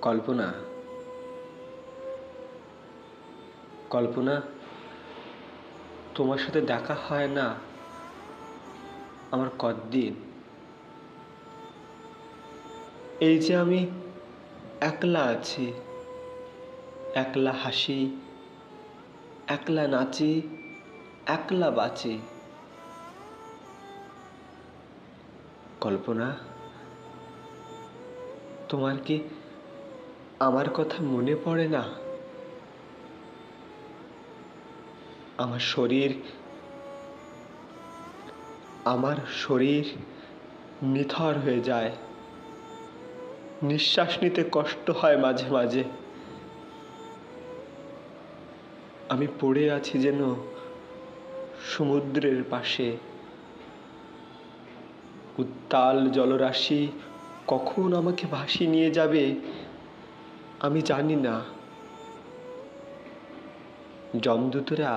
কল্পনা, কল্পনা, তোমার সাথে দেখা হয় না আমার কতদিন। এই যে আমি একলা আছি, একলা হাসি, একলা নাচি, একলা বাঁচি। কল্পনা, তোমার কি আমার কথা মনে পড়ে না? আমার শরীর নিথর হয়ে যায়, নিঃশ্বাস নিতে কষ্ট হয় মাঝে মাঝে। আমি পড়ে আছি যেন সমুদ্রের পাশে। উত্তাল জলরাশি কখন আমাকে ভাসিয়ে নিয়ে যাবে আমি জানি না। যমদূতরা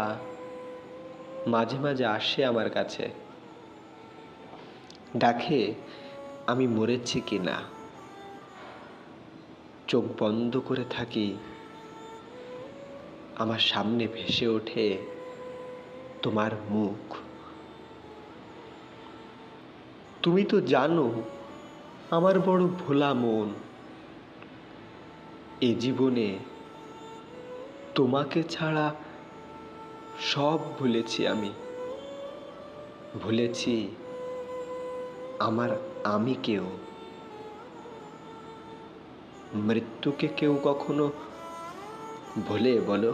মাঝে মাঝে আসে আমার কাছে, দেখে আমি মরেছি কিনা। চোখ বন্ধ করে থাকি, আমার সামনে ভেসে ওঠে তোমার মুখ। তুমি তো জানো আমার বড় ভোলা মন। এ জীবনে তোমাকে ছাড়া সব ভুলেছি আমি। ভুলেছি আমার আমিকেও। মৃত্যুকে কেউ কখনো ভোলে বলো?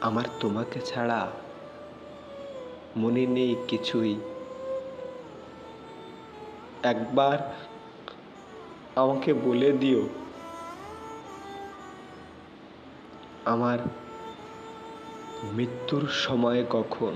আমার তোমাকে ছাড়া মনে নেই কিছুই। একবার আমাকে বলে দিও আমার মৃত্যুর সময় কখন।